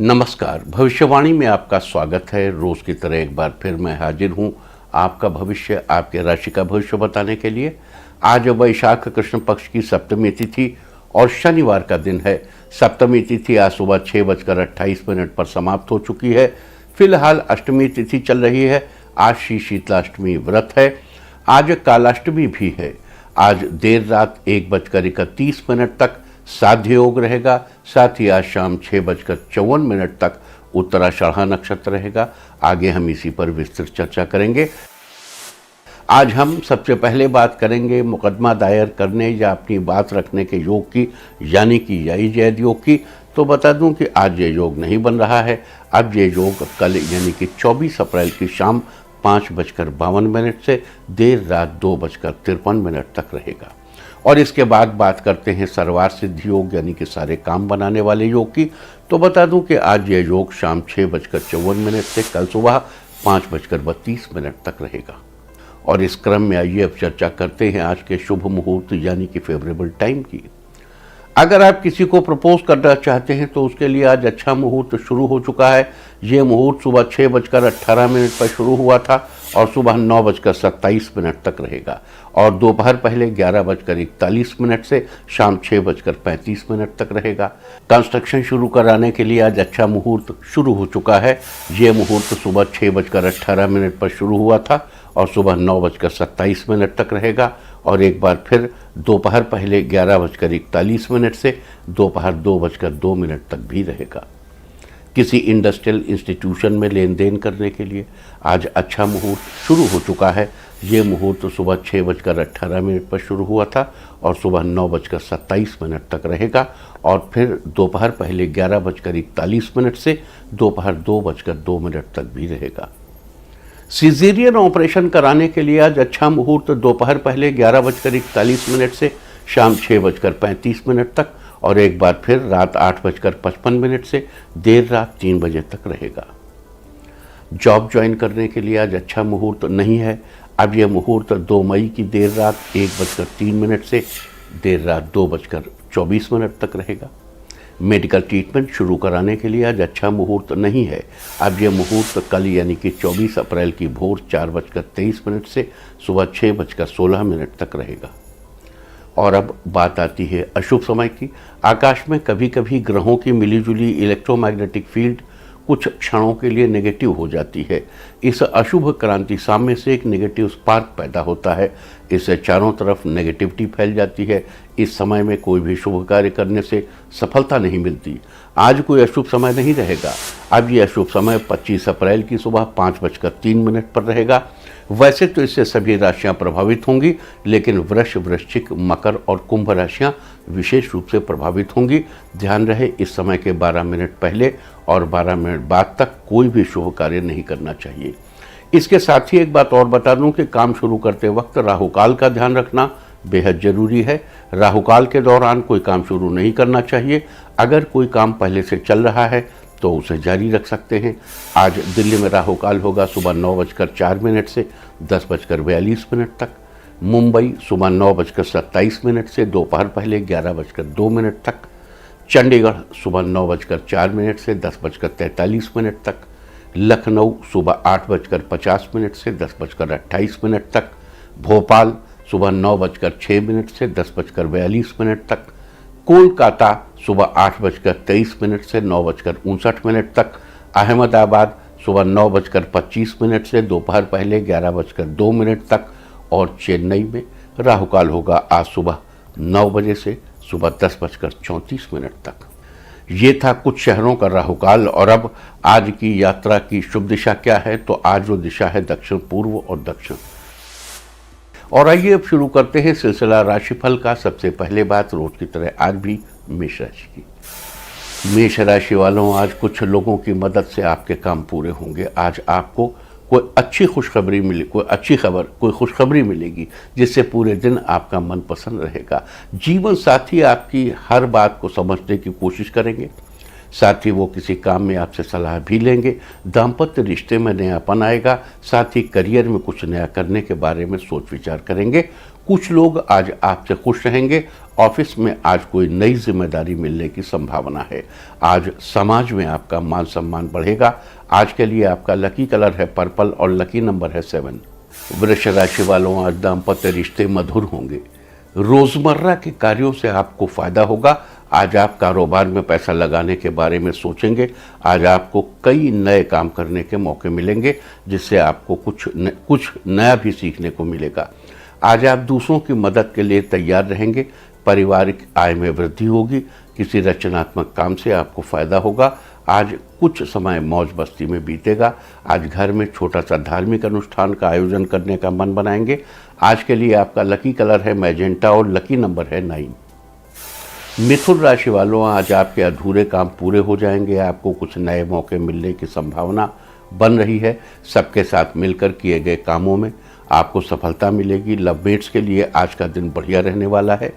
नमस्कार। भविष्यवाणी में आपका स्वागत है। रोज की तरह एक बार फिर मैं हाजिर हूं आपका भविष्य, आपके राशि का भविष्य बताने के लिए। आज वैशाख कृष्ण पक्ष की सप्तमी तिथि और शनिवार का दिन है। सप्तमी तिथि आज सुबह 6:28 पर समाप्त हो चुकी है। फिलहाल अष्टमी तिथि चल रही है। आज श्री शीतलाष्टमी व्रत है। आज कालाष्टमी भी है। आज देर रात 1:31 तक साध्य योग रहेगा। साथ ही आज शाम 6:54 तक उत्तराषाढ़ा नक्षत्र रहेगा। आगे हम इसी पर विस्तृत चर्चा करेंगे। आज हम सबसे पहले बात करेंगे मुकदमा दायर करने या अपनी बात रखने के योग की, यानी कि याई जैद योग की। तो बता दूं कि आज ये योग नहीं बन रहा है। अब ये योग कल यानी कि 24 अप्रैल की शाम 5:52 से देर रात 2:53 तक रहेगा। और इसके बाद बात करते हैं सर्वार्थ सिद्धि योग यानी कि सारे काम बनाने वाले योग की। तो बता दूं कि आज यह योग शाम 6:54 से कल सुबह 5:32 तक रहेगा। और इस क्रम में आइए अब चर्चा करते हैं आज के शुभ मुहूर्त यानी कि फेवरेबल टाइम की। अगर आप किसी को प्रपोज करना चाहते हैं तो उसके लिए आज अच्छा मुहूर्त शुरू हो चुका है। ये मुहूर्त सुबह 6:18 पर शुरू हुआ था और सुबह 9:27 तक रहेगा। और दोपहर पहले 11:41 से शाम 6:35 तक रहेगा। कंस्ट्रक्शन शुरू कराने के लिए आज अच्छा मुहूर्त शुरू हो चुका है। ये मुहूर्त सुबह 6:18 पर शुरू हुआ था और सुबह 9:27 तक रहेगा। और एक बार फिर दोपहर पहले 11:41 से दोपहर 2:02 तक भी रहेगा। किसी इंडस्ट्रियल इंस्टीट्यूशन में लेन देन करने के लिए आज अच्छा मुहूर्त शुरू हो चुका है। ये मुहूर्त सुबह 6:18 पर शुरू हुआ था और सुबह 9:27 तक रहेगा। और फिर दोपहर पहले 11:41 से दोपहर 2:02 तक भी रहेगा। सिजेरियन ऑपरेशन कराने के लिए आज अच्छा मुहूर्त दोपहर पहले 11:41 से शाम 6:35 तक और एक बार फिर रात 8:55 से देर रात 3 बजे तक रहेगा। जॉब ज्वाइन करने के लिए आज अच्छा मुहूर्त नहीं है। अब यह मुहूर्त 2 मई की देर रात 1:03 से देर रात 2:24 तक रहेगा। मेडिकल ट्रीटमेंट शुरू कराने के लिए आज अच्छा मुहूर्त नहीं है। अब यह मुहूर्त कल यानी कि 24 अप्रैल की भोर 4:23 से सुबह 6:16 तक रहेगा। और अब बात आती है अशुभ समय की। आकाश में कभी कभी ग्रहों की मिलीजुली इलेक्ट्रोमैग्नेटिक फील्ड कुछ क्षणों के लिए नेगेटिव हो जाती है। इस अशुभ क्रांति साम्य से एक नेगेटिव स्पार्क पैदा होता है। इससे चारों तरफ नेगेटिविटी फैल जाती है। इस समय में कोई भी शुभ कार्य करने से सफलता नहीं मिलती। आज कोई अशुभ समय नहीं रहेगा। अब ये अशुभ समय 25 अप्रैल की सुबह 5:03 पर रहेगा। वैसे तो इससे सभी राशियां प्रभावित होंगी, लेकिन वृष, वृश्चिक, मकर और कुंभ राशियां विशेष रूप से प्रभावित होंगी। ध्यान रहे इस समय के 12 मिनट पहले और 12 मिनट बाद तक कोई भी शुभ कार्य नहीं करना चाहिए। इसके साथ ही एक बात और बता दूं कि काम शुरू करते वक्त राहुकाल का ध्यान रखना बेहद जरूरी है। राहुकाल के दौरान कोई काम शुरू नहीं करना चाहिए। अगर कोई काम पहले से चल रहा है तो उसे जारी रख सकते हैं। आज दिल्ली में राहुकाल होगा सुबह 9:04 से 10:42 तक। मुंबई सुबह 9:27 से दोपहर पहले 11:02 तक। चंडीगढ़ सुबह 9:04 से 10:43 तक। लखनऊ सुबह 8:50 से 10:28 तक। भोपाल सुबह 9:06 से 10:42 तक। कोलकाता सुबह 8:23 से 9:59 तक। अहमदाबाद सुबह 9:25 से दोपहर पहले 11:02 तक। और चेन्नई में राहुकाल होगा आज सुबह 9 बजे से सुबह 10:34 तक। ये था कुछ शहरों का राहुकाल। और अब आज की यात्रा की शुभ दिशा क्या है, तो आज जो दिशा है दक्षिण पूर्व और दक्षिण। और आइए अब शुरू करते हैं सिलसिला राशिफल का। सबसे पहले बात रोज की तरह आज भी मेष राशि की। मेष राशि वालों, आज कुछ लोगों की मदद से आपके काम पूरे होंगे। आज आपको कोई अच्छी खुशखबरी मिले, कोई खुशखबरी मिलेगी जिससे पूरे दिन आपका मन पसंद रहेगा। जीवन साथी आपकी हर बात को समझने की कोशिश करेंगे। साथ ही वो किसी काम में आपसे सलाह भी लेंगे। दाम्पत्य रिश्ते में नयापन आएगा। साथ ही करियर में कुछ नया करने के बारे में सोच विचार करेंगे। कुछ लोग आज आपसे खुश रहेंगे। ऑफिस में आज कोई नई जिम्मेदारी मिलने की संभावना है। आज समाज में आपका मान सम्मान बढ़ेगा। आज के लिए आपका लकी कलर है पर्पल और लकी नंबर है 7। वृष राशि वालों, आज दाम्पत्य रिश्ते मधुर होंगे। रोजमर्रा के कार्यों से आपको फायदा होगा। आज आप कारोबार में पैसा लगाने के बारे में सोचेंगे। आज आपको कई नए काम करने के मौके मिलेंगे, जिससे आपको कुछ नया भी सीखने को मिलेगा। आज आप दूसरों की मदद के लिए तैयार रहेंगे। पारिवारिक आय में वृद्धि होगी। किसी रचनात्मक काम से आपको फायदा होगा। आज कुछ समय मौज मस्ती में बीतेगा। आज घर में छोटा सा धार्मिक अनुष्ठान का आयोजन करने का मन बनाएंगे। आज के लिए आपका लकी कलर है मैजेंटा और लकी नंबर है 9। मिथुन राशि वालों, आज आपके अधूरे काम पूरे हो जाएंगे। आपको कुछ नए मौके मिलने की संभावना बन रही है। सबके साथ मिलकर किए गए कामों में आपको सफलता मिलेगी। लवमेट्स के लिए आज का दिन बढ़िया रहने वाला है।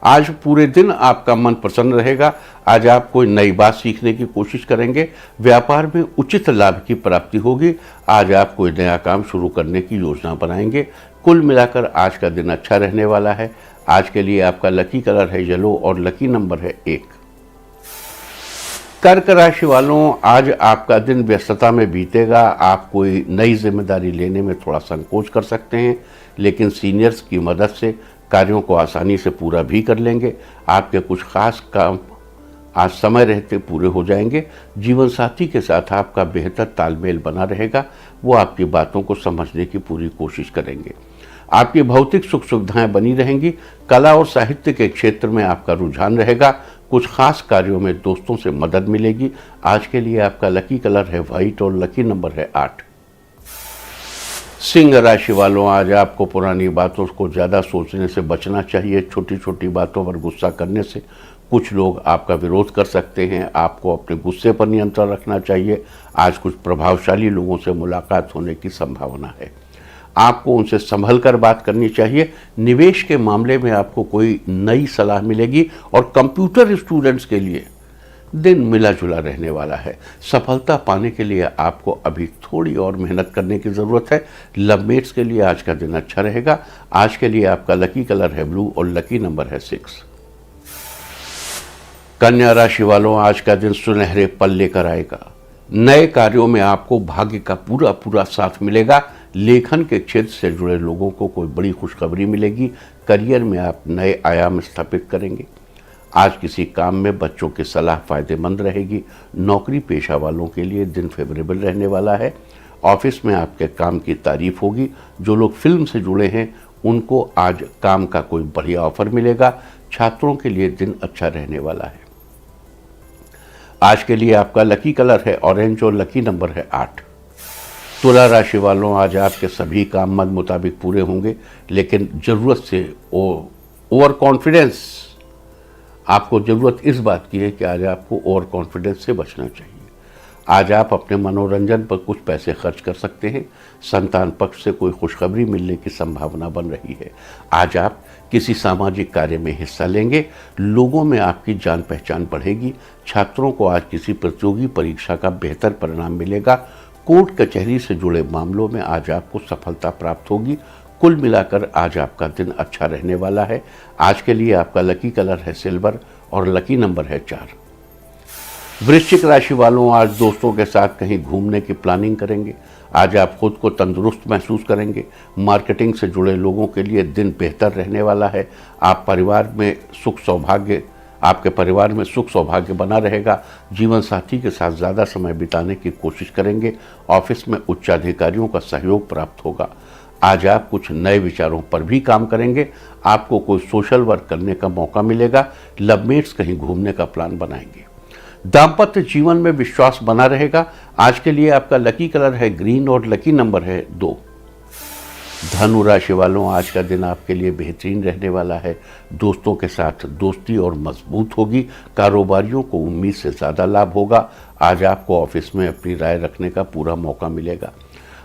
आज पूरे दिन आपका मन प्रसन्न रहेगा। आज आप कोई नई बात सीखने की कोशिश करेंगे। व्यापार में उचित लाभ की प्राप्ति होगी। आज आप कोई नया काम शुरू करने की योजना बनाएंगे। कुल मिलाकर आज का दिन अच्छा रहने वाला है। आज के लिए आपका लकी कलर है येलो और लकी नंबर है 1। कर्क राशि वालों, आज आपका दिन व्यस्तता में बीतेगा। आप कोई नई जिम्मेदारी लेने में थोड़ा संकोच कर सकते हैं, लेकिन सीनियर्स की मदद से कार्यों को आसानी से पूरा भी कर लेंगे। आपके कुछ खास काम आज समय रहते पूरे हो जाएंगे। जीवन साथी के साथ आपका बेहतर तालमेल बना रहेगा। वो आपकी बातों को समझने की पूरी कोशिश करेंगे। आपकी भौतिक सुख सुविधाएं बनी रहेंगी। कला और साहित्य के क्षेत्र में आपका रुझान रहेगा। कुछ खास कार्यों में दोस्तों से मदद मिलेगी। आज के लिए आपका लकी कलर है व्हाइट और लकी नंबर है 8। सिंह राशि वालों, आज आपको पुरानी बातों को ज़्यादा सोचने से बचना चाहिए। छोटी छोटी बातों पर गुस्सा करने से कुछ लोग आपका विरोध कर सकते हैं। आपको अपने गुस्से पर नियंत्रण रखना चाहिए। आज कुछ प्रभावशाली लोगों से मुलाकात होने की संभावना है। आपको उनसे संभल कर बात करनी चाहिए। निवेश के मामले में आपको कोई नई सलाह मिलेगी और कंप्यूटर स्टूडेंट्स के लिए दिन मिला जुला रहने वाला है। सफलता पाने के लिए आपको अभी थोड़ी और मेहनत करने की ज़रूरत है। लवमेट्स के लिए आज का दिन अच्छा रहेगा। आज के लिए आपका लकी कलर है ब्लू और लकी नंबर है 6। कन्या राशि वालों, आज का दिन सुनहरे पल लेकर आएगा। नए कार्यों में आपको भाग्य का पूरा पूरा साथ मिलेगा। लेखन के क्षेत्र से जुड़े लोगों को कोई बड़ी खुशखबरी मिलेगी। करियर में आप नए आयाम स्थापित करेंगे। आज किसी काम में बच्चों की सलाह फायदेमंद रहेगी। नौकरी पेशा वालों के लिए दिन फेवरेबल रहने वाला है। ऑफिस में आपके काम की तारीफ होगी। जो लोग फिल्म से जुड़े हैं उनको आज काम का कोई बढ़िया ऑफर मिलेगा। छात्रों के लिए दिन अच्छा रहने वाला है। आज के लिए आपका लकी कलर है ऑरेंज और लकी नंबर है 8। तुला राशि वालों, आज आपके सभी काम मन मुताबिक पूरे होंगे, लेकिन ज़रूरत से ओवर कॉन्फिडेंस, आपको ज़रूरत इस बात की है कि आज आपको ओवर कॉन्फिडेंस से बचना चाहिए। आज आप अपने मनोरंजन पर कुछ पैसे खर्च कर सकते हैं। संतान पक्ष से कोई खुशखबरी मिलने की संभावना बन रही है। आज आप किसी सामाजिक कार्य में हिस्सा लेंगे। लोगों में आपकी जान पहचान बढ़ेगी। छात्रों को आज किसी प्रतियोगी परीक्षा का बेहतर परिणाम मिलेगा। कोर्ट कचहरी से जुड़े मामलों में आज आपको सफलता प्राप्त होगी। कुल मिलाकर आज आपका दिन अच्छा रहने वाला है। आज के लिए आपका लकी कलर है सिल्वर और लकी नंबर है 4। वृश्चिक राशि वालों, आज दोस्तों के साथ कहीं घूमने की प्लानिंग करेंगे। आज आप खुद को तंदुरुस्त महसूस करेंगे। मार्केटिंग से जुड़े लोगों के लिए दिन बेहतर रहने वाला है। आपके परिवार में सुख सौभाग्य बना रहेगा। जीवन साथी के साथ ज़्यादा समय बिताने की कोशिश करेंगे। ऑफिस में उच्चाधिकारियों का सहयोग प्राप्त होगा। आज आप कुछ नए विचारों पर भी काम करेंगे। आपको कोई सोशल वर्क करने का मौका मिलेगा। लवमेट्स कहीं घूमने का प्लान बनाएंगे। दाम्पत्य जीवन में विश्वास बना रहेगा। आज के लिए आपका लकी कलर है ग्रीन और लकी नंबर है 2। धनु राशि वालों, आज का दिन आपके लिए बेहतरीन रहने वाला है। दोस्तों के साथ दोस्ती और मजबूत होगी। कारोबारियों को उम्मीद से ज़्यादा लाभ होगा। आज आपको ऑफिस में अपनी राय रखने का पूरा मौका मिलेगा।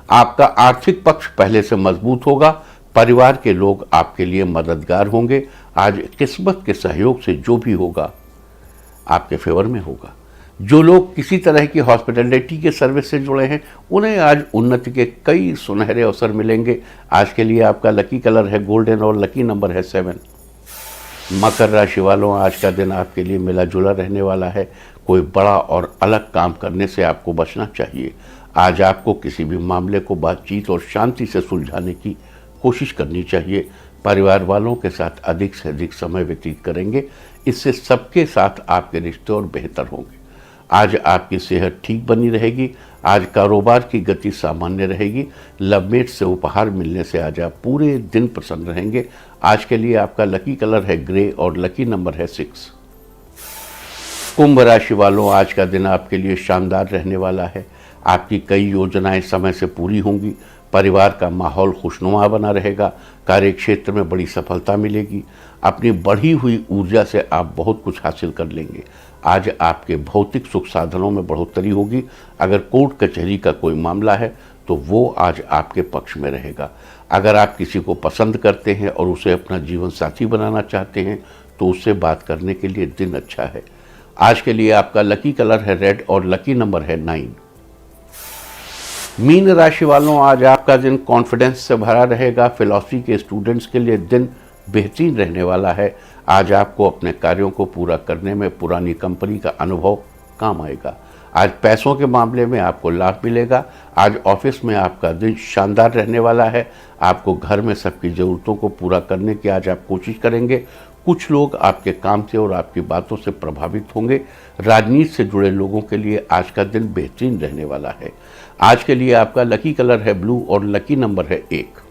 आपका आर्थिक पक्ष पहले से मजबूत होगा। परिवार के लोग आपके लिए मददगार होंगे। आज किस्मत के सहयोग से जो भी होगा आपके फेवर में होगा। जो लोग किसी तरह की हॉस्पिटैलिटी के सर्विस से जुड़े हैं उन्हें आज उन्नति के कई सुनहरे अवसर मिलेंगे। आज के लिए आपका लकी कलर है गोल्डन और लकी नंबर है 7। मकर राशि वालों, आज का दिन आपके लिए मिला जुला रहने वाला है। कोई बड़ा और अलग काम करने से आपको बचना चाहिए। आज आपको किसी भी मामले को बातचीत और शांति से सुलझाने की कोशिश करनी चाहिए। परिवार वालों के साथ अधिक से अधिक समय व्यतीत करेंगे, इससे सबके साथ आपके रिश्ते और बेहतर होंगे। आज आपकी सेहत ठीक बनी रहेगी। आज कारोबार की गति सामान्य रहेगी। लवमेट से उपहार मिलने से आज आप पूरे दिन प्रसन्न रहेंगे। आज के लिए आपका लकी कलर है ग्रे और लकी नंबर है 6। कुंभ राशि वालों, आज का दिन आपके लिए शानदार रहने वाला है। आपकी कई योजनाएं समय से पूरी होंगी। परिवार का माहौल खुशनुमा बना रहेगा। कार्य क्षेत्र में बड़ी सफलता मिलेगी। अपनी बढ़ी हुई ऊर्जा से आप बहुत कुछ हासिल कर लेंगे। आज आपके भौतिक सुख साधनों में बढ़ोतरी होगी। अगर कोर्ट कचहरी का कोई मामला है तो वो आज आपके पक्ष में रहेगा। अगर आप किसी को पसंद करते हैं और उसे अपना जीवन साथी बनाना चाहते हैं तो उससे बात करने के लिए दिन अच्छा है। आज के लिए आपका लकी कलर है रेड और लकी नंबर है 9। मीन राशि वालों, आज आपका दिन कॉन्फिडेंस से भरा रहेगा। फिलॉसफी के स्टूडेंट्स के लिए दिन बेहतरीन रहने वाला है। आज आपको अपने कार्यों को पूरा करने में पुरानी कंपनी का अनुभव काम आएगा। आज पैसों के मामले में आपको लाभ मिलेगा। आज ऑफिस में आपका दिन शानदार रहने वाला है। आपको घर में सबकी ज़रूरतों को पूरा करने की आज आप कोशिश करेंगे। कुछ लोग आपके काम से और आपकी बातों से प्रभावित होंगे। राजनीति से जुड़े लोगों के लिए आज का दिन बेहतरीन रहने वाला है। आज के लिए आपका लकी कलर है ब्लू और लकी नंबर है 1।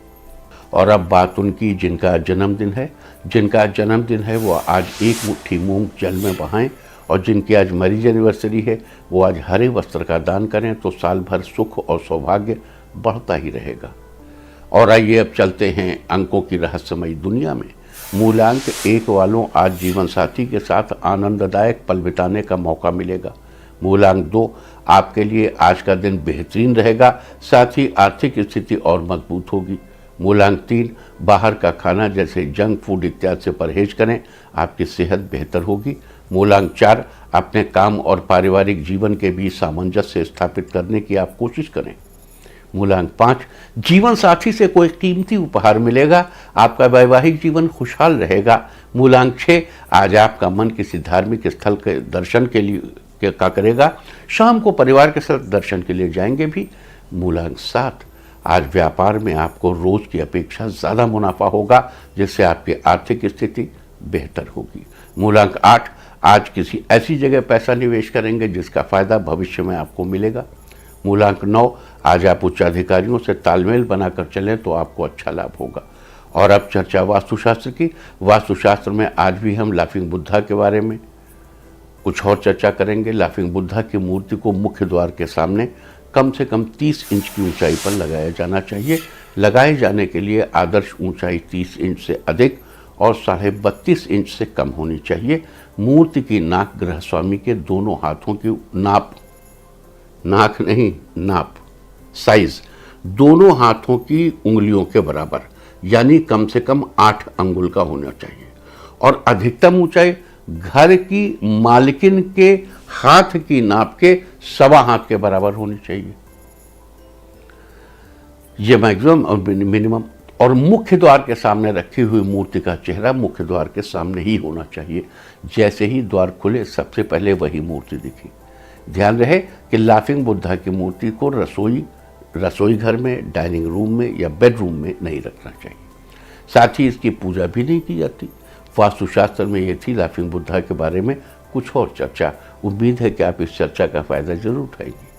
और अब बात उनकी जिनका जन्मदिन है। जिनका जन्मदिन है वो आज एक मुट्ठी मूंग जल में बहाएं, और जिनकी आज मैरिज एनिवर्सरी है वो आज हरे वस्त्र का दान करें तो साल भर सुख और सौभाग्य बढ़ता ही रहेगा। और आइए अब चलते हैं अंकों की रहस्यमयी दुनिया में। मूलांक 1 वालों, आज जीवन साथी के साथ आनंददायक पल बिताने का मौका मिलेगा। मूलांक 2, आपके लिए आज का दिन बेहतरीन रहेगा, साथ ही आर्थिक स्थिति और मजबूत होगी। मूलांक 3, बाहर का खाना जैसे जंक फूड इत्यादि से परहेज करें, आपकी सेहत बेहतर होगी। मूलांक 4, अपने काम और पारिवारिक जीवन के बीच सामंजस्य स्थापित करने की आप कोशिश करें। मूलांक 5, जीवन साथी से कोई कीमती उपहार मिलेगा, आपका वैवाहिक जीवन खुशहाल रहेगा। मूलांक 6, आज आपका मन किसी धार्मिक स्थल के दर्शन के लिए का करेगा, शाम को परिवार के साथ दर्शन के लिए जाएंगे भी। मूलांक 7, आज व्यापार में आपको रोज की अपेक्षा ज़्यादा मुनाफा होगा, जिससे आपकी आर्थिक स्थिति बेहतर होगी। मूलांक 8, आज किसी ऐसी जगह पैसा निवेश करेंगे जिसका फायदा भविष्य में आपको मिलेगा। मूलांक 9, आज आप उच्च अधिकारियों से तालमेल बनाकर चलें तो आपको अच्छा लाभ होगा। और अब चर्चा वास्तुशास्त्र की। वास्तुशास्त्र में आज भी हम लाफिंग बुद्धा के बारे में कुछ और चर्चा करेंगे। लाफिंग बुद्धा की मूर्ति को मुख्य द्वार के सामने कम से कम 30 इंच की ऊंचाई पर लगाया जाना चाहिए। लगाए जाने के लिए आदर्श ऊंचाई 30 इंच से अधिक और 32.5 इंच से कम होनी चाहिए। मूर्ति की नाक ग्रह स्वामी के दोनों हाथों की नाप साइज दोनों हाथों की उंगलियों के बराबर, यानी कम से कम 8 अंगुल का होना चाहिए। और अधिकतम ऊंचाई घर की मालकिन के हाथ की नाप के 1.25 हाथ के बराबर होनी चाहिए, यह मैक्सिमम और मिनिमम। और मुख्य द्वार के सामने रखी हुई मूर्ति का चेहरा मुख्य द्वार के सामने ही होना चाहिए। जैसे ही द्वार खुले सबसे पहले वही मूर्ति दिखी। ध्यान रहे कि लाफिंग बुद्धा की मूर्ति को रसोई घर में, डाइनिंग रूम में या बेडरूम में नहीं रखना चाहिए। साथ ही इसकी पूजा भी नहीं की जाती। वास्तुशास्त्र में ये थी लाफिंग बुद्धा के बारे में कुछ और चर्चा। उम्मीद है कि आप इस चर्चा का फायदा जरूर उठाएंगे।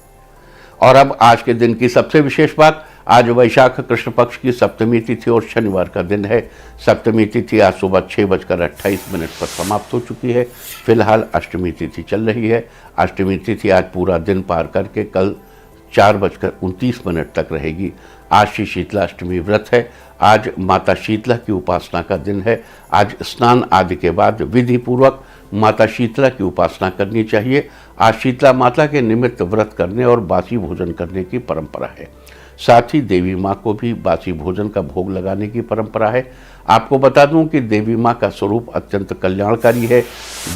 और अब आज के दिन की सबसे विशेष बात, आज वैशाख कृष्ण पक्ष की सप्तमी तिथि और शनिवार का दिन है। सप्तमी तिथि आज सुबह 6:28 पर समाप्त हो चुकी है। फिलहाल अष्टमी तिथि चल रही है। अष्टमी तिथि आज पूरा दिन पार करके कल 4:29 तक रहेगी। आज श्री शीतलाष्टमी व्रत है। आज माता शीतला की उपासना का दिन है। आज स्नान आदि के बाद विधि पूर्वक माता शीतला की उपासना करनी चाहिए। आज शीतला माता के निमित्त व्रत करने और बासी भोजन करने की परंपरा है। साथ ही देवी माँ को भी बासी भोजन का भोग लगाने की परंपरा है। आपको बता दूं कि देवी माँ का स्वरूप अत्यंत कल्याणकारी है।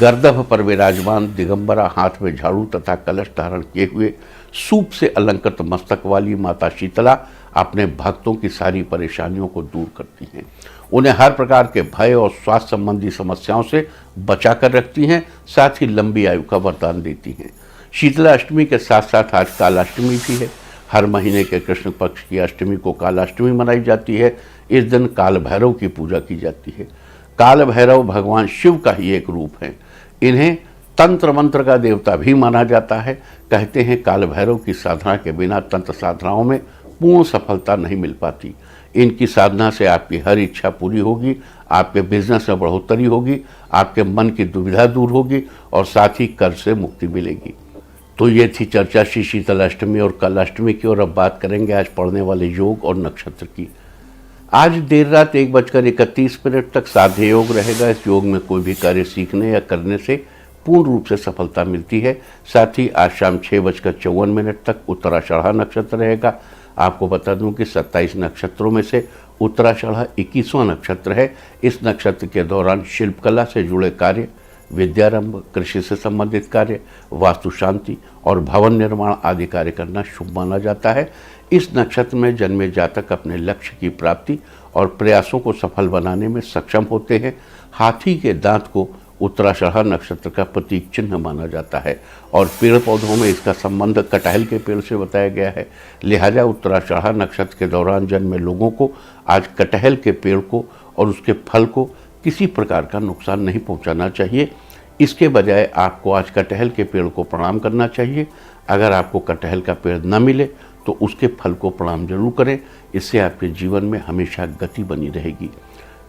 गर्दभ पर विराजमान दिगंबरा, हाथ में झाड़ू तथा कलश धारण किए हुए सूप से अलंकृत मस्तक वाली माता शीतला अपने भक्तों की सारी परेशानियों को दूर करती हैं। उन्हें हर प्रकार के भय और स्वास्थ्य संबंधी समस्याओं से बचा कर रखती हैं, साथ ही लंबी आयु का वरदान देती हैं। शीतला अष्टमी के साथ साथ आज कालाष्टमी भी है। हर महीने के कृष्ण पक्ष की अष्टमी को कालाष्टमी मनाई जाती है। इस दिन काल भैरव की पूजा की जाती है। काल भैरव भगवान शिव का ही एक रूप है। इन्हें तंत्र मंत्र का देवता भी माना जाता है। कहते हैं काल भैरव की साधना के बिना तंत्र साधनाओं में पूर्ण सफलता नहीं मिल पाती। इनकी साधना से आपकी हर इच्छा पूरी होगी, आपके बिजनेस में बढ़ोतरी होगी, आपके मन की दुविधा दूर होगी और साथ ही कर्ज से मुक्ति मिलेगी। तो ये थी चर्चा श्री शीतला अष्टमी और कालाष्टमी की। और अब बात करेंगे आज पढ़ने वाले योग और नक्षत्र की। आज देर रात 1:31 तक साध्य योग रहेगा। इस योग में कोई भी कार्य सीखने या करने से पूर्ण रूप से सफलता मिलती है। साथ ही आज शाम 6:54 तक उत्तराषाढ़ा नक्षत्र रहेगा। आपको बता दूं कि 27 नक्षत्रों में से उत्तराषाढ़ा 21वां नक्षत्र है। इस नक्षत्र के दौरान शिल्पकला से जुड़े कार्य, विद्यारंभ, कृषि से संबंधित कार्य, वास्तु शांति और भवन निर्माण आदि कार्य करना शुभ माना जाता है। इस नक्षत्र में जन्मे जातक अपने लक्ष्य की प्राप्ति और प्रयासों को सफल बनाने में सक्षम होते हैं। हाथी के दांत को उत्तराषाढ़ा नक्षत्र का प्रतीक चिन्ह माना जाता है और पेड़ पौधों में इसका संबंध कटहल के पेड़ से बताया गया है। लिहाजा उत्तराषाढ़ा नक्षत्र के दौरान जन्मे लोगों को आज कटहल के पेड़ को और उसके फल को किसी प्रकार का नुकसान नहीं पहुंचाना चाहिए। इसके बजाय आपको आज कटहल के पेड़ को प्रणाम करना चाहिए। अगर आपको कटहल का पेड़ न मिले तो उसके फल को प्रणाम जरूर करें। इससे आपके जीवन में हमेशा गति बनी रहेगी।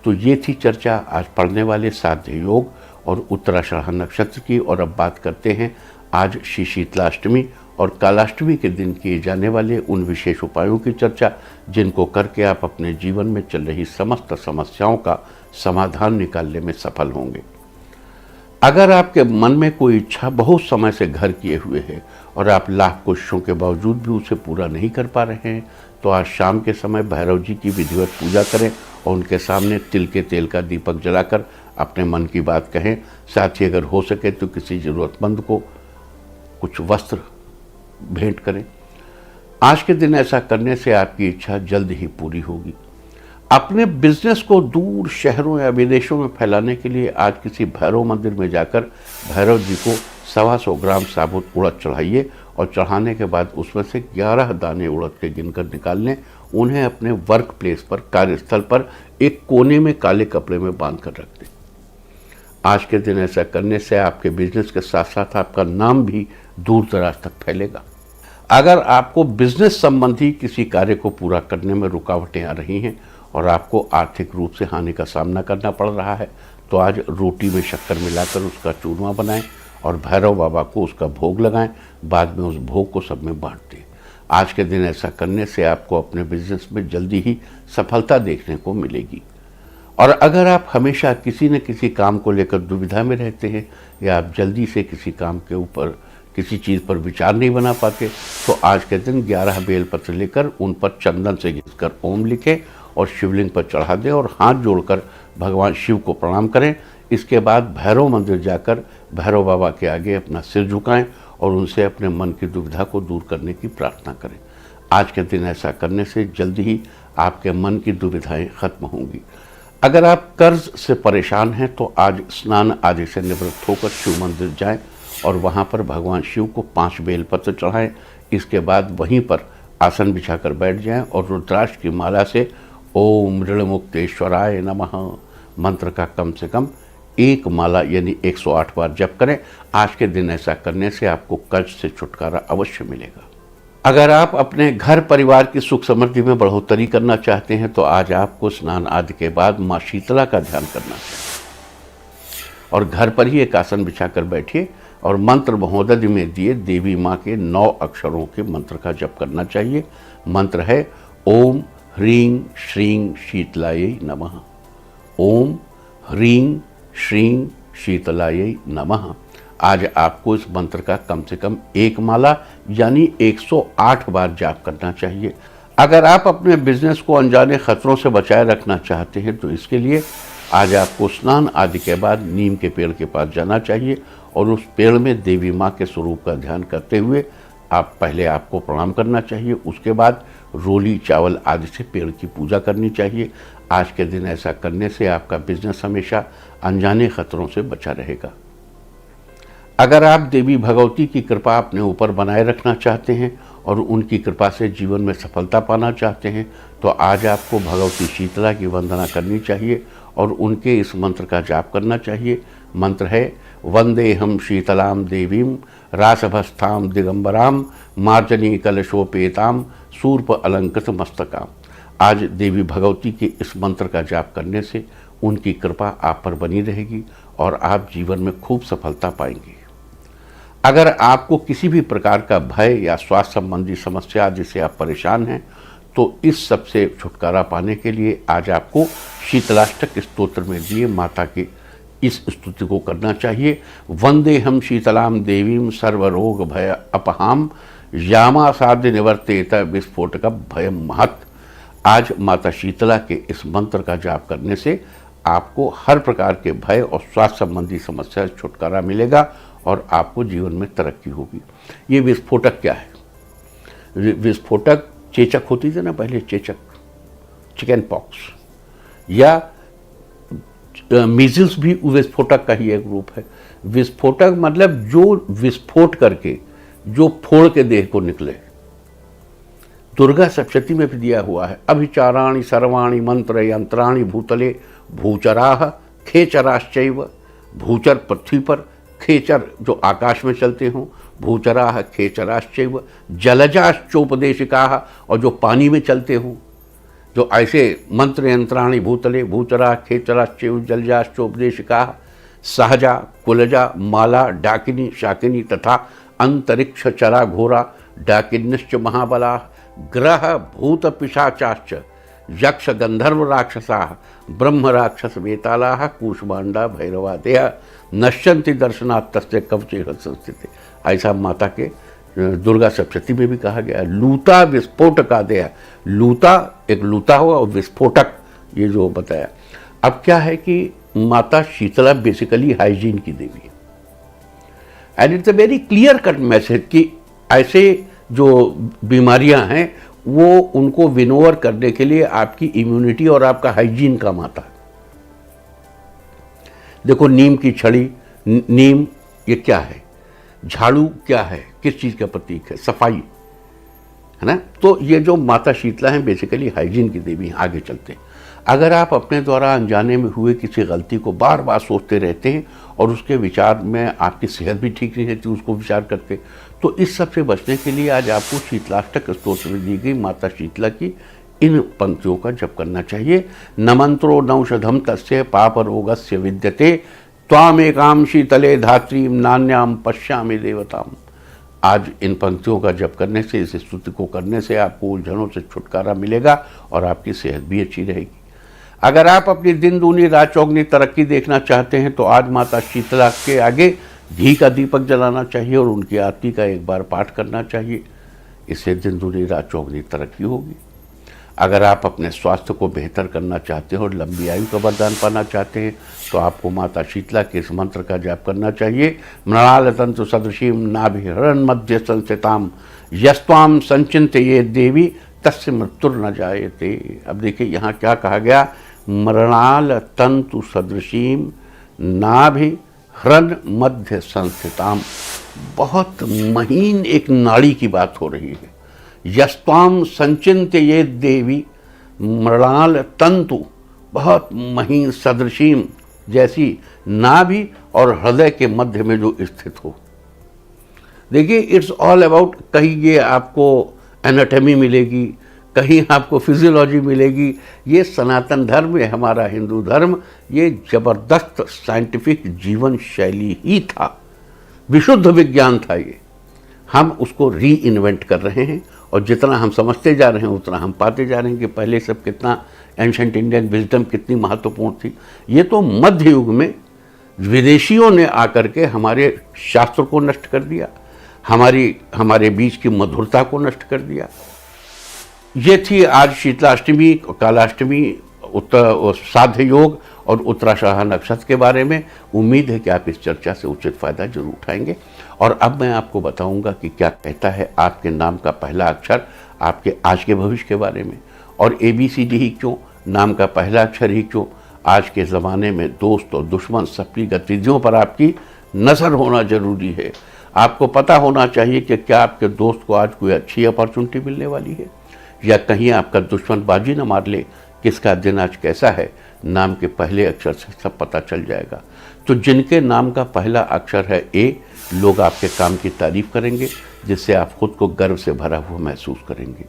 तो ये थी चर्चा आज पढ़ने वाले साध्य योग और उत्तराषाढ़ा नक्षत्र की। और अब बात करते हैं आज श्री शीतलाष्टमी और कालाष्टमी के दिन किए जाने वाले उन विशेष उपायों की चर्चा, जिनको करके आप अपने जीवन में चल रही समस्त समस्याओं का समाधान निकालने में सफल होंगे। अगर आपके मन में कोई इच्छा बहुत समय से घर किए हुए है और आप लाख कोशिशों के बावजूद भी उसे पूरा नहीं कर पा रहे हैं, तो आज शाम के समय भैरव जी की विधिवत पूजा करें और उनके सामने तिल के तेल का दीपक जलाकर अपने मन की बात कहें। साथ ही अगर हो सके तो किसी ज़रूरतमंद को कुछ वस्त्र भेंट करें। आज के दिन ऐसा करने से आपकी इच्छा जल्द ही पूरी होगी। अपने बिजनेस को दूर शहरों या विदेशों में फैलाने के लिए आज किसी भैरव मंदिर में जाकर भैरव जी को 125 ग्राम साबुत उड़द चढ़ाइए और चढ़ाने के बाद उसमें से 11 दाने उड़द के गिनकर निकाल लें। उन्हें अपने वर्क प्लेस पर, कार्यस्थल पर एक कोने में काले कपड़े में बांध कर रख दें। आज के दिन ऐसा करने से आपके बिजनेस के साथ साथ आपका नाम भी दूर दराज तक फैलेगा। अगर आपको बिजनेस संबंधी किसी कार्य को पूरा करने में रुकावटें आ रही हैं और आपको आर्थिक रूप से हानि का सामना करना पड़ रहा है, तो आज रोटी में शक्कर मिलाकर उसका चूरमा बनाएं और भैरव बाबा को उसका भोग लगाएं। बाद में उस भोग को सब में बांट दें। आज के दिन ऐसा करने से आपको अपने बिजनेस में जल्दी ही सफलता देखने को मिलेगी। और अगर आप हमेशा किसी न किसी काम को लेकर दुविधा में रहते हैं या आप जल्दी से किसी काम के ऊपर, किसी चीज़ पर विचार नहीं बना पाते, तो आज के दिन 11 बेलपत्र लेकर उन पर चंदन से घिसकर ओम लिखें और शिवलिंग पर चढ़ा दें और हाथ जोड़कर भगवान शिव को प्रणाम करें। इसके बाद भैरव मंदिर जाकर भैरव बाबा के आगे अपना सिर झुकाएं और उनसे अपने मन की दुविधा को दूर करने की प्रार्थना करें। आज के दिन ऐसा करने से जल्दी ही आपके मन की दुविधाएं खत्म होंगी। अगर आप कर्ज से परेशान हैं तो आज स्नान आदि से निवृत्त होकर शिव मंदिर जाएं और वहां पर भगवान शिव को 5 बेलपत्र चढ़ाएं। इसके बाद वहीं पर आसन बिछाकर बैठ जाएं और रुद्राक्ष की माला से ओम ऋणमुक्तेश्वराय नमः मंत्र का कम से कम 1 माला यानी 108 बार जप करें। आज के दिन ऐसा करने से आपको कर्ज से छुटकारा अवश्य मिलेगा। अगर आप अपने घर परिवार की सुख समृद्धि में बढ़ोतरी करना चाहते हैं तो आज आपको स्नान आदि के बाद माँ शीतला का ध्यान करना चाहिए और घर पर ही एक आसन बिछाकर बैठिए और मंत्र महोदधि में दिए देवी माँ के 9 अक्षरों के मंत्र का जप करना चाहिए। मंत्र है ओम ह्रीं श्रीं शीतलायै नमः। ओम ह्रीं श्रीं शीतलायै नमः। आज आपको इस मंत्र का कम से कम 1 माला यानी 108 बार जाप करना चाहिए। अगर आप अपने बिजनेस को अनजाने खतरों से बचाए रखना चाहते हैं तो इसके लिए आज आपको स्नान आदि के बाद नीम के पेड़ के पास जाना चाहिए और उस पेड़ में देवी माँ के स्वरूप का ध्यान करते हुए पहले आपको प्रणाम करना चाहिए। उसके बाद रोली चावल आदि से पेड़ की पूजा करनी चाहिए। आज के दिन ऐसा करने से आपका बिजनेस हमेशा अनजाने खतरों से बचा रहेगा। अगर आप देवी भगवती की कृपा अपने ऊपर बनाए रखना चाहते हैं और उनकी कृपा से जीवन में सफलता पाना चाहते हैं तो आज आपको भगवती शीतला की वंदना करनी चाहिए और उनके इस मंत्र का जाप करना चाहिए। मंत्र है वंदेहम शीतलाम देवीम रासभस्थाम दिगंबराम मार्जनी कलशोपेताम सूर्प अलंकृत मस्तकाम। आज देवी भगवती के इस मंत्र का जाप करने से उनकी कृपा आप पर बनी रहेगी और आप जीवन में खूब सफलता पाएंगे। अगर आपको किसी भी प्रकार का भय या स्वास्थ्य संबंधी समस्या जिससे आप परेशान हैं तो इस सब से छुटकारा पाने के लिए आज आपको शीतलाष्टक स्तोत्र में दिए माता की इस स्तुति को करना चाहिए। वंदे हम शीतलाम देवीम सर्वरोग भय अपहाम यामा साध्य निवर्तेत विस्फोटक भय महत। आज माता शीतला के इस मंत्र का जाप करने से आपको हर प्रकार के भय और स्वास्थ्य संबंधी समस्या से छुटकारा मिलेगा और आपको जीवन में तरक्की होगी। ये विस्फोटक क्या है? विस्फोटक चेचक होती थी ना पहले, चेचक, चिकन पॉक्स या मीजल्स भी विस्फोटक का ही एक रूप है। विस्फोटक मतलब जो विस्फोट करके, जो फोड़ के देह को निकले। दुर्गा सप्तशती में भी दिया हुआ है, अभिचाराणि सर्वाणि मंत्र यंत्राणि भूतले भूचराह खेचराश्चैव। भूचर पृथ्वी पर, खेचर जो आकाश में चलते हों, भूचराह खेचराश्चैव जलजाश्चोपदेशिकाः, और जो पानी में चलते हों, जो ऐसे मंत्र यंत्राणि भूतले भूचरा खेचराश्चैव जलजाश्चोपदेशिकाः सहजा कुलजा माला डाकिनी शाकिनी तथा अंतरिक्ष चरा घोरा डाकिन्यश्च महाबला ग्रह भूत पिशाचाश्च यक्ष गंधर्व राक्षसाः ब्रह्म राक्षस वेतालाः कूष्मांडा भैरवादयः नश्यन्ति दर्शनात् तस्य कवचे संस्थिते। ऐसा माता के दुर्गा सप्तशती में भी कहा गया। लूता विस्फोटकादयः, लूता एक लूता हुआ और विस्फोटक ये जो बताया। अब क्या है कि माता शीतला बेसिकली हाइजीन की देवी है and it's a very clear cut message कि ऐसे जो बीमारियां हैं वो उनको विनोवर करने के लिए आपकी इम्यूनिटी और आपका हाइजीन काम आता है। देखो नीम की छड़ी, नीम ये क्या है? झाड़ू क्या है? किस चीज़ का प्रतीक है? सफाई है ना। तो ये जो माता शीतला है बेसिकली हाइजीन की देवी हैं। आगे चलते हैं। अगर आप अपने द्वारा अनजाने में हुए किसी गलती को बार बार सोचते रहते हैं और उसके विचार में आपकी सेहत भी ठीक नहीं रहती, उसको विचार करते, तो इस सब से बचने के लिए आज आपको शीतलाष्टक स्तोत्र में दी गई माता शीतला की इन पंक्तियों का जप करना चाहिए। न मंत्रो नौषधम तस्य पाप रोगस्य विद्यते त्वामेकाम शीतले धात्रीम नान्याम पश्यामि देवताम। आज इन पंक्तियों का जप करने से, इस स्तुति को करने से आपको उलझनों से छुटकारा मिलेगा और आपकी सेहत भी अच्छी रहेगी। अगर आप अपनी दिन दूनी रात चौगनी तरक्की देखना चाहते हैं तो आज माता शीतला के आगे घी का दीपक जलाना चाहिए और उनकी आरती का एक बार पाठ करना चाहिए। इससे दिन दूनी रात चौगनी तरक्की होगी। अगर आप अपने स्वास्थ्य को बेहतर करना चाहते हैं और लंबी आयु का वरदान पाना चाहते हैं तो आपको माता शीतला के इस मंत्र का जाप करना चाहिए। मृणाल तंतु सदृशीम नाभिहरण मध्य संस्थिताम यस्त्वाम संचिंतये देवी तस्य मृत्युर न जायते। अब देखिए यहाँ क्या कहा गया, मृणाल तंतु सदृशीम नाभिहरण मध्य संस्थिताम। बहुत महीन एक नाड़ी की बात हो रही है। यस्त्वाम संचिंतये देवी, मृणाल तंतु बहुत महीन, सदृशीम जैसी नाभि और हृदय के मध्य में जो स्थित हो। देखिए इट्स ऑल अबाउट, कहीं ये आपको एनाटॉमी मिलेगी, कहीं आपको फिजियोलॉजी मिलेगी। ये सनातन धर्म है, हमारा हिंदू धर्म, ये जबरदस्त साइंटिफिक जीवन शैली ही था, विशुद्ध विज्ञान था। ये हम उसको री इन्वेंट कर रहे हैं और जितना हम समझते जा रहे हैं उतना हम पाते जा रहे हैं कि पहले सब कितना एंशंट इंडियन विजडम कितनी महत्वपूर्ण थी। ये तो मध्य युग में विदेशियों ने आकर के हमारे शास्त्र को नष्ट कर दिया, हमारे बीच की मधुरता को नष्ट कर दिया। ये थी आज शीतलाष्टमी, कालाष्टमी, उत्तर साध्य योग और उत्तराषाढ़ नक्षत्र के बारे में। उम्मीद है कि आप इस चर्चा से उचित फायदा जरूर उठाएंगे। और अब मैं आपको बताऊंगा कि क्या कहता है आपके नाम का पहला अक्षर आपके आज के भविष्य के बारे में। और ABCD ही क्यों, नाम का पहला अक्षर ही क्यों, आज के ज़माने में दोस्त और दुश्मन सबकी गतिविधियों पर आपकी नज़र होना जरूरी है। आपको पता होना चाहिए कि क्या आपके दोस्त को आज कोई अच्छी अपॉर्चुनिटी मिलने वाली है या कहीं आपका दुश्मन बाजी न मार ले। किसका दिन आज कैसा है, नाम के पहले अक्षर से सब पता चल जाएगा। तो जिनके नाम का पहला अक्षर है A, लोग आपके काम की तारीफ करेंगे जिससे आप खुद को गर्व से भरा हुआ महसूस करेंगे।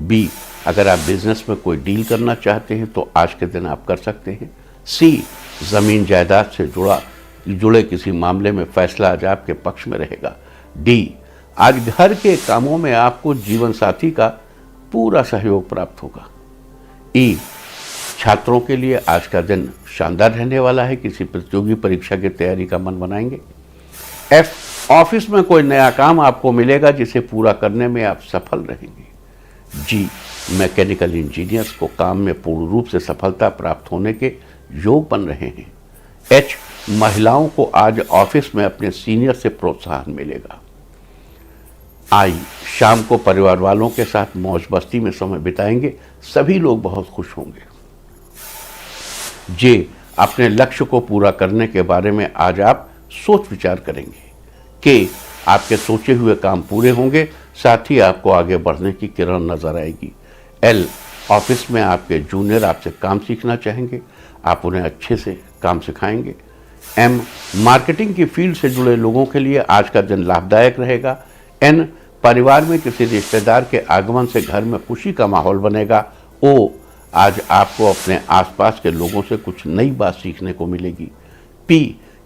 B, अगर आप बिजनेस में कोई डील करना चाहते हैं तो आज के दिन आप कर सकते हैं। C, ज़मीन जायदाद से जुड़े किसी मामले में फैसला आज आपके पक्ष में रहेगा। D, आज घर के कामों में आपको जीवन साथी का पूरा सहयोग प्राप्त होगा। E, छात्रों के लिए आज का दिन शानदार रहने वाला है, किसी प्रतियोगी परीक्षा की तैयारी का मन बनाएंगे। F, ऑफिस में कोई नया काम आपको मिलेगा जिसे पूरा करने में आप सफल रहेंगे। G, मैकेनिकल इंजीनियर्स को काम में पूर्ण रूप से सफलता प्राप्त होने के योग बन रहे हैं। H, महिलाओं को आज ऑफिस में अपने सीनियर से प्रोत्साहन मिलेगा। I, शाम को परिवार वालों के साथ मौज मस्ती में समय बिताएंगे, सभी लोग बहुत खुश होंगे। J, अपने लक्ष्य को पूरा करने के बारे में आज आप सोच विचार करेंगे। K, आपके सोचे हुए काम पूरे होंगे, साथ ही आपको आगे बढ़ने की किरण नजर आएगी। L, ऑफिस में आपके जूनियर आपसे काम सीखना चाहेंगे, आप उन्हें अच्छे से काम सिखाएंगे। M, मार्केटिंग की फील्ड से जुड़े लोगों के लिए आज का दिन लाभदायक रहेगा। N, परिवार में किसी रिश्तेदार के आगमन से घर में खुशी का माहौल बनेगा। O, आज आपको अपने आसपास के लोगों से कुछ नई बात सीखने को मिलेगी। P,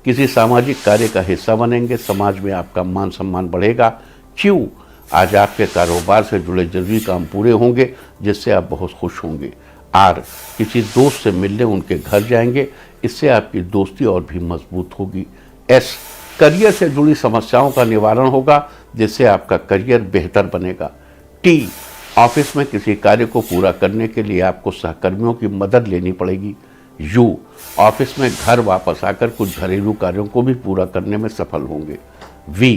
किसी सामाजिक कार्य का हिस्सा बनेंगे, समाज में आपका मान सम्मान बढ़ेगा। Q, आज आपके कारोबार से जुड़े जरूरी काम पूरे होंगे जिससे आप बहुत खुश होंगे। R, किसी दोस्त से मिलने उनके घर जाएंगे, इससे आपकी दोस्ती और भी मजबूत होगी। S, करियर से जुड़ी समस्याओं का निवारण होगा जिससे आपका करियर बेहतर बनेगा। T, ऑफिस में किसी कार्य को पूरा करने के लिए आपको सहकर्मियों की मदद लेनी पड़ेगी। U, ऑफिस में घर वापस आकर कुछ घरेलू कार्यों को भी पूरा करने में सफल होंगे। V,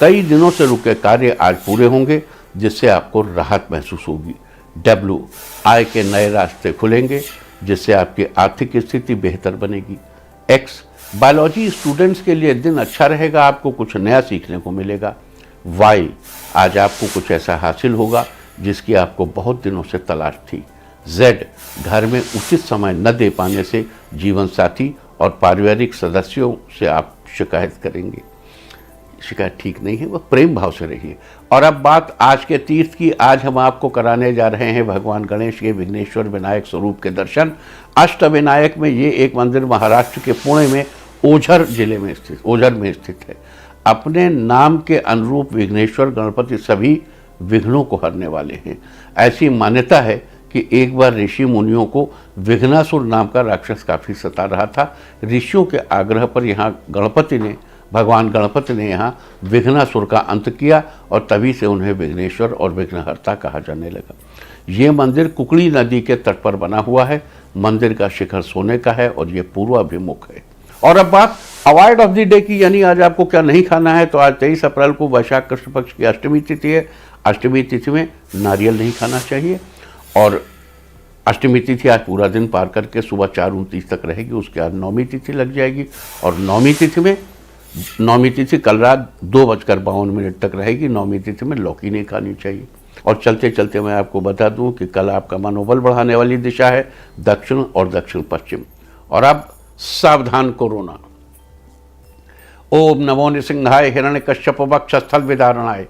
कई दिनों से रुके कार्य आज पूरे होंगे जिससे आपको राहत महसूस होगी। W, आय के नए रास्ते खुलेंगे जिससे आपकी आर्थिक स्थिति बेहतर बनेगी। X, बायोलॉजी स्टूडेंट्स के लिए दिन अच्छा रहेगा, आपको कुछ नया सीखने को मिलेगा। Y, आज आपको कुछ ऐसा हासिल होगा जिसकी आपको बहुत दिनों से तलाश थी। Z, घर में उचित समय न दे पाने से जीवन साथी और पारिवारिक सदस्यों से आप शिकायत करेंगे। शिकायत ठीक नहीं है, वह प्रेम भाव से रहिए। और अब बात आज के तीर्थ की। आज हम आपको कराने जा रहे हैं भगवान गणेश के विघ्नेश्वर विनायक स्वरूप के दर्शन। अष्टविनायक में ये एक मंदिर महाराष्ट्र के पुणे में ओझर जिले में स्थित, ओझर में स्थित है। अपने नाम के अनुरूप विघ्नेश्वर गणपति सभी विघ्नों को हरने वाले हैं। ऐसी मान्यता है कि एक बार ऋषि मुनियों को विघ्नासुर नाम का राक्षस काफी सता रहा था। ऋषियों के आग्रह पर भगवान गणपति ने यहाँ विघ्नासुर का अंत किया और तभी से उन्हें विघ्नेश्वर और विघ्नहर्ता कहा जाने लगा। ये मंदिर कुकड़ी नदी के तट पर बना हुआ है। मंदिर का शिखर सोने का है और ये पूर्वाभिमुख है। और अब बात अवॉइड ऑफ द डे की, यानी आज आपको क्या नहीं खाना है। तो आज 23 अप्रैल को वैशाख कृष्ण पक्ष की अष्टमी तिथि है। अष्टमी तिथि में नारियल नहीं खाना चाहिए। और अष्टमी तिथि आज पूरा दिन पार करके सुबह 4:29 तक रहेगी। उसके बाद नौमी तिथि लग जाएगी और नौमी तिथि कल रात 2:52 तक रहेगी। नौमी तिथि में लौकी नहीं खानी चाहिए। और चलते चलते मैं आपको बता दूं कि कल आपका मनोबल बढ़ाने वाली दिशा है दक्षिण और दक्षिण पश्चिम। और अब सावधान कोरोना। ओम नमो नृसिंहाय हिरण्यकश्यप वक्षस्थल विदारणाय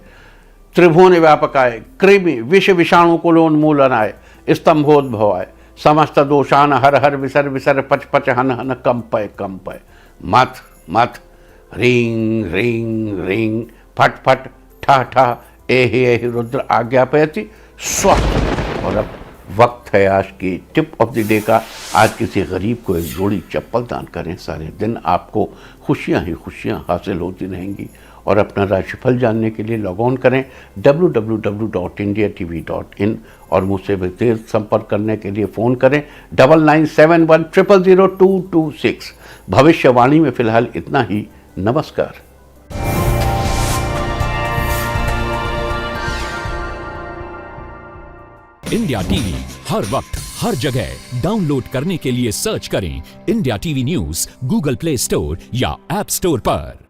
त्रिभुवन व्यापकाय कृमि विष विषाणु कुलोन्मूलनाय स्तंभोद्भवाय समस्त दोषान हर हर विसर विसर पच पच हन हन कंपय कंपय मथ मथ ह्रीं ह्रीं ह्रीं फट फट ठा ठा एहि एहि रुद्र आज्ञापयति स्व। और अब वक्त है आज की टिप ऑफ द डे का। आज किसी गरीब को एक जोड़ी चप्पल दान करें, सारे दिन आपको खुशियां ही खुशियां हासिल होती रहेंगी। और अपना राशिफल जानने के लिए लॉग ऑन करें www.indiatv.in और मुझसे विशेष संपर्क करने के लिए फ़ोन करें 9971000226। भविष्यवाणी में फिलहाल इतना ही। नमस्कार। इंडिया टीवी हर वक्त हर जगह डाउनलोड करने के लिए सर्च करें India TV news Google play store या ऐप स्टोर पर।